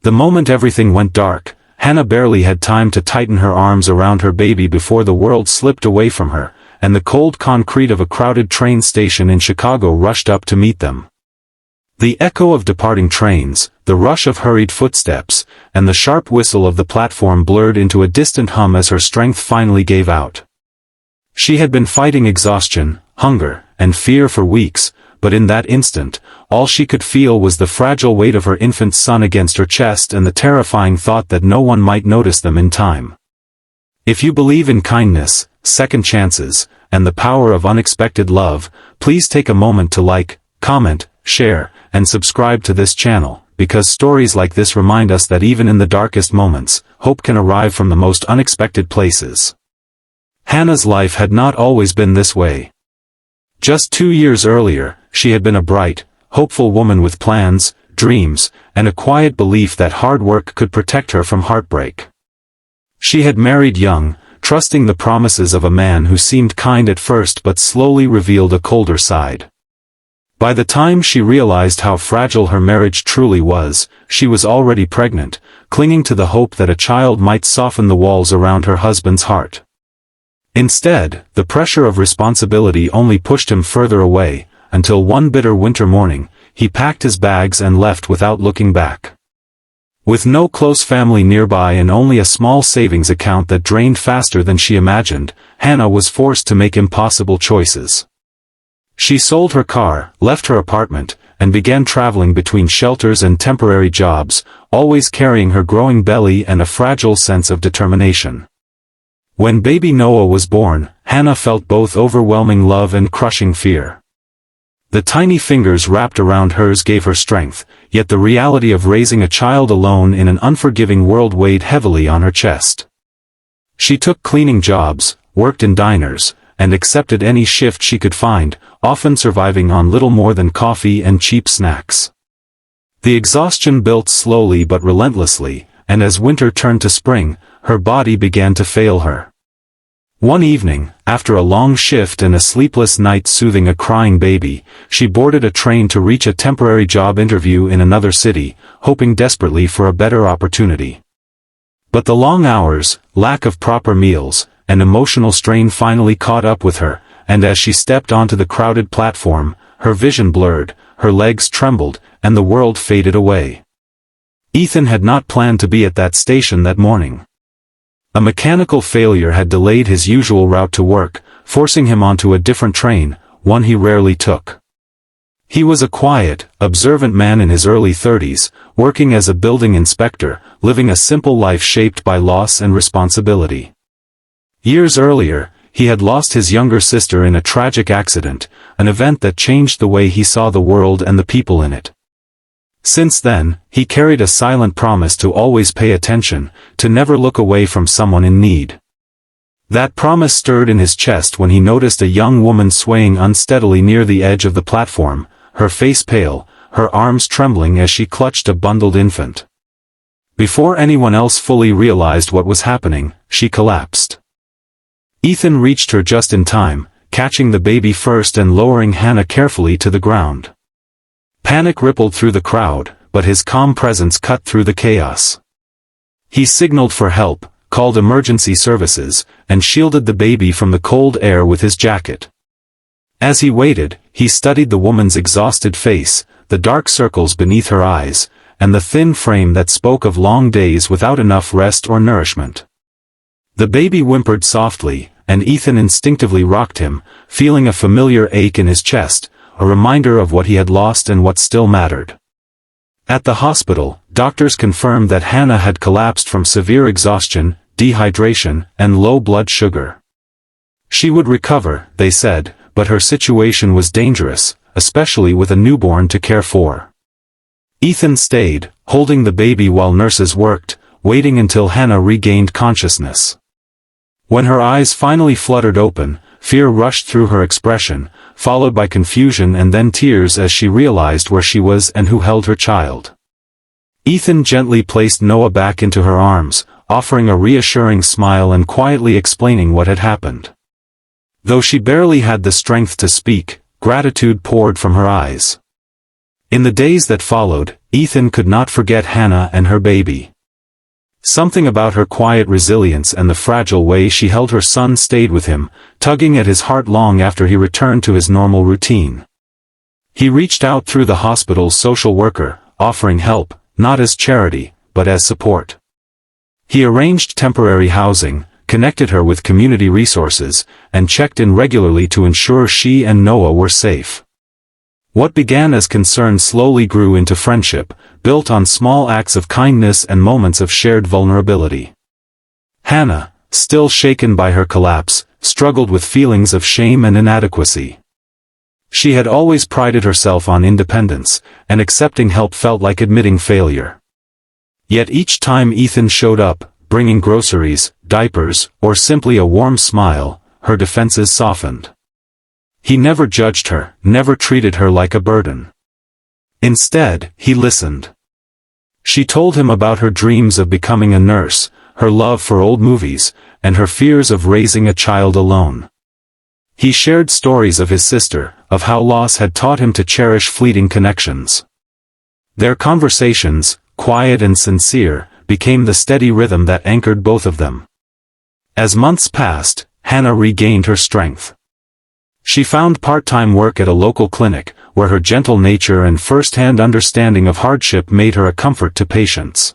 The moment everything went dark, Hannah barely had time to tighten her arms around her baby before the world slipped away from her, and the cold concrete of a crowded train station in Chicago rushed up to meet them. The echo of departing trains, the rush of hurried footsteps, and the sharp whistle of the platform blurred into a distant hum as her strength finally gave out. She had been fighting exhaustion, hunger, and fear for weeks, but in that instant, all she could feel was the fragile weight of her infant son against her chest and the terrifying thought that no one might notice them in time. If you believe in kindness, second chances, and the power of unexpected love, please take a moment to like, comment, share, and subscribe to this channel, because stories like this remind us that even in the darkest moments, hope can arrive from the most unexpected places. Hannah's life had not always been this way. Just 2 years earlier, she had been a bright, hopeful woman with plans, dreams, and a quiet belief that hard work could protect her from heartbreak. She had married young, trusting the promises of a man who seemed kind at first but slowly revealed a colder side. By the time she realized how fragile her marriage truly was, she was already pregnant, clinging to the hope that a child might soften the walls around her husband's heart. Instead, the pressure of responsibility only pushed him further away, until one bitter winter morning, he packed his bags and left without looking back. With no close family nearby and only a small savings account that drained faster than she imagined, Hannah was forced to make impossible choices. She sold her car, left her apartment, and began traveling between shelters and temporary jobs, always carrying her growing belly and a fragile sense of determination. When baby Noah was born, Hannah felt both overwhelming love and crushing fear. The tiny fingers wrapped around hers gave her strength, yet the reality of raising a child alone in an unforgiving world weighed heavily on her chest. She took cleaning jobs, worked in diners, and accepted any shift she could find, often surviving on little more than coffee and cheap snacks. The exhaustion built slowly but relentlessly, and as winter turned to spring, her body began to fail her. One evening, after a long shift and a sleepless night soothing a crying baby, she boarded a train to reach a temporary job interview in another city, hoping desperately for a better opportunity. But the long hours, lack of proper meals, and emotional strain finally caught up with her, and as she stepped onto the crowded platform, her vision blurred, her legs trembled, and the world faded away. Ethan had not planned to be at that station that morning. A mechanical failure had delayed his usual route to work, forcing him onto a different train, one he rarely took. He was a quiet, observant man in his early 30s, working as a building inspector, living a simple life shaped by loss and responsibility. Years earlier, he had lost his younger sister in a tragic accident, an event that changed the way he saw the world and the people in it. Since then, he carried a silent promise to always pay attention, to never look away from someone in need. That promise stirred in his chest when he noticed a young woman swaying unsteadily near the edge of the platform, her face pale, her arms trembling as she clutched a bundled infant. Before anyone else fully realized what was happening, she collapsed. Ethan reached her just in time, catching the baby first and lowering Hannah carefully to the ground. Panic rippled through the crowd, but his calm presence cut through the chaos. He signaled for help, called emergency services, and shielded the baby from the cold air with his jacket. As he waited, he studied the woman's exhausted face, the dark circles beneath her eyes, and the thin frame that spoke of long days without enough rest or nourishment. The baby whimpered softly, and Ethan instinctively rocked him, feeling a familiar ache in his chest, a reminder of what he had lost and what still mattered. At the hospital, doctors confirmed that Hannah had collapsed from severe exhaustion, dehydration, and low blood sugar. She would recover, they said, but her situation was dangerous, especially with a newborn to care for. Ethan stayed, holding the baby while nurses worked, waiting until Hannah regained consciousness. When her eyes finally fluttered open, fear rushed through her expression, followed by confusion and then tears as she realized where she was and who held her child. Ethan gently placed Noah back into her arms, offering a reassuring smile and quietly explaining what had happened. Though she barely had the strength to speak, gratitude poured from her eyes. In the days that followed, Ethan could not forget Hannah and her baby. Something about her quiet resilience and the fragile way she held her son stayed with him, tugging at his heart long after he returned to his normal routine. He reached out through the hospital's social worker, offering help, not as charity, but as support. He arranged temporary housing, connected her with community resources, and checked in regularly to ensure she and Noah were safe. What began as concern slowly grew into friendship, built on small acts of kindness and moments of shared vulnerability. Hannah, still shaken by her collapse, struggled with feelings of shame and inadequacy. She had always prided herself on independence, and accepting help felt like admitting failure. Yet each time Ethan showed up, bringing groceries, diapers, or simply a warm smile, her defenses softened. He never judged her, never treated her like a burden. Instead, he listened. She told him about her dreams of becoming a nurse, her love for old movies, and her fears of raising a child alone. He shared stories of his sister, of how loss had taught him to cherish fleeting connections. Their conversations, quiet and sincere, became the steady rhythm that anchored both of them. As months passed, Hannah regained her strength. She found part-time work at a local clinic, where her gentle nature and first-hand understanding of hardship made her a comfort to patients.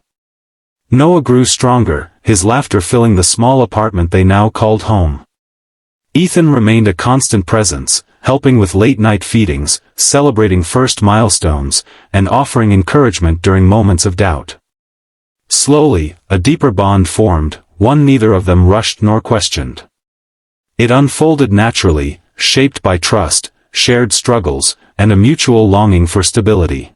Noah grew stronger, his laughter filling the small apartment they now called home. Ethan remained a constant presence, helping with late-night feedings, celebrating first milestones, and offering encouragement during moments of doubt. Slowly, a deeper bond formed, one neither of them rushed nor questioned. It unfolded naturally, shaped by trust, shared struggles, and a mutual longing for stability.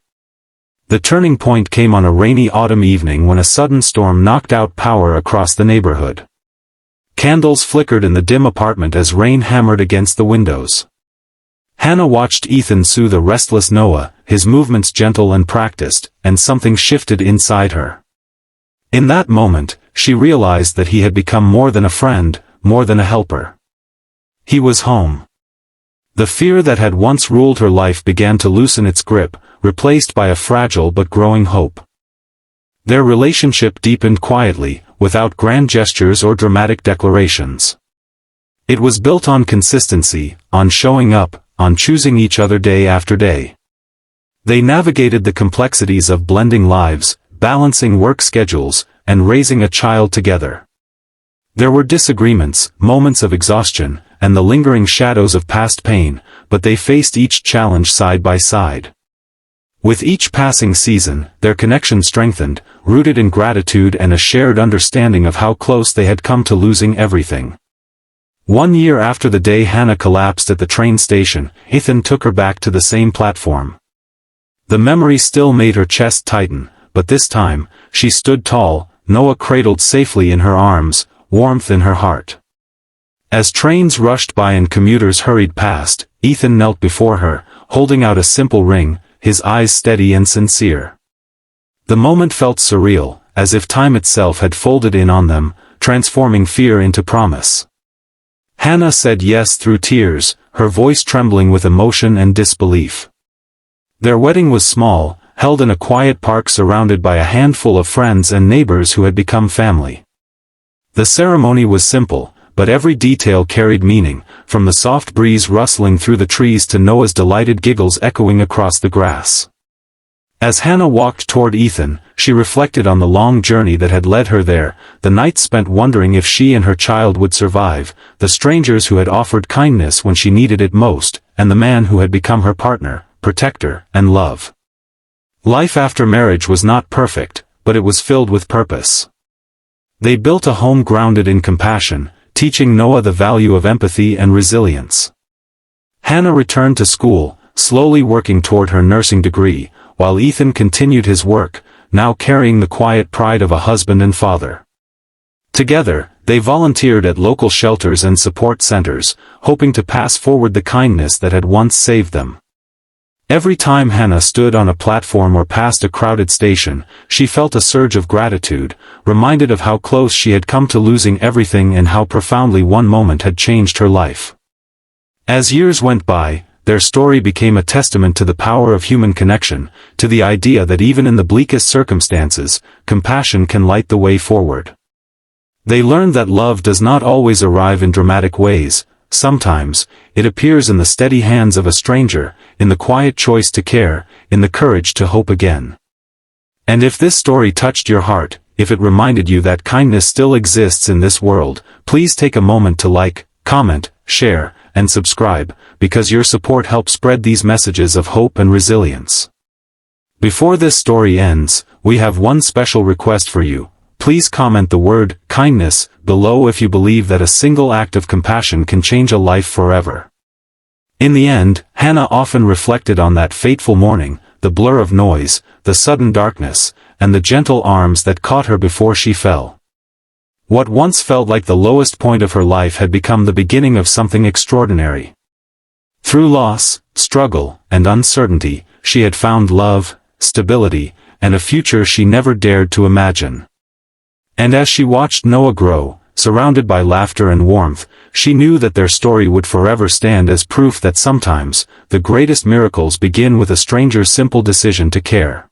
The turning point came on a rainy autumn evening when a sudden storm knocked out power across the neighborhood. Candles flickered in the dim apartment as rain hammered against the windows. Hannah watched Ethan soothe a restless Noah, his movements gentle and practiced, and something shifted inside her. In that moment, she realized that he had become more than a friend, more than a helper. He was home. The fear that had once ruled her life began to loosen its grip, replaced by a fragile but growing hope. Their relationship deepened quietly, without grand gestures or dramatic declarations. It was built on consistency, on showing up, on choosing each other day after day. They navigated the complexities of blending lives, balancing work schedules, and raising a child together. There were disagreements, moments of exhaustion, and the lingering shadows of past pain, but they faced each challenge side by side. With each passing season, their connection strengthened, rooted in gratitude and a shared understanding of how close they had come to losing everything. 1 year after the day Hannah collapsed at the train station, Ethan took her back to the same platform. The memory still made her chest tighten, but this time, she stood tall, Noah cradled safely in her arms, warmth in her heart. As trains rushed by and commuters hurried past, Ethan knelt before her, holding out a simple ring, his eyes steady and sincere. The moment felt surreal, as if time itself had folded in on them, transforming fear into promise. Hannah said yes through tears, her voice trembling with emotion and disbelief. Their wedding was small, held in a quiet park surrounded by a handful of friends and neighbors who had become family. The ceremony was simple, but every detail carried meaning, from the soft breeze rustling through the trees to Noah's delighted giggles echoing across the grass. As Hannah walked toward Ethan, she reflected on the long journey that had led her there, the nights spent wondering if she and her child would survive, the strangers who had offered kindness when she needed it most, and the man who had become her partner, protector, and love. Life after marriage was not perfect, but it was filled with purpose. They built a home grounded in compassion, teaching Noah the value of empathy and resilience. Hannah returned to school, slowly working toward her nursing degree, while Ethan continued his work, now carrying the quiet pride of a husband and father. Together, they volunteered at local shelters and support centers, hoping to pass forward the kindness that had once saved them. Every time Hannah stood on a platform or passed a crowded station, she felt a surge of gratitude, reminded of how close she had come to losing everything and how profoundly one moment had changed her life. As years went by, their story became a testament to the power of human connection, to the idea that even in the bleakest circumstances, compassion can light the way forward. They learned that love does not always arrive in dramatic ways. Sometimes, it appears in the steady hands of a stranger, in the quiet choice to care, in the courage to hope again. And if this story touched your heart, if it reminded you that kindness still exists in this world, please take a moment to like, comment, share, and subscribe, because your support helps spread these messages of hope and resilience. Before this story ends, we have one special request for you. Please comment the word kindness below if you believe that a single act of compassion can change a life forever. In the end, Hannah often reflected on that fateful morning, the blur of noise, the sudden darkness, and the gentle arms that caught her before she fell. What once felt like the lowest point of her life had become the beginning of something extraordinary. Through loss, struggle, and uncertainty, she had found love, stability, and a future she never dared to imagine. And as she watched Noah grow, surrounded by laughter and warmth, she knew that their story would forever stand as proof that sometimes, the greatest miracles begin with a stranger's simple decision to care.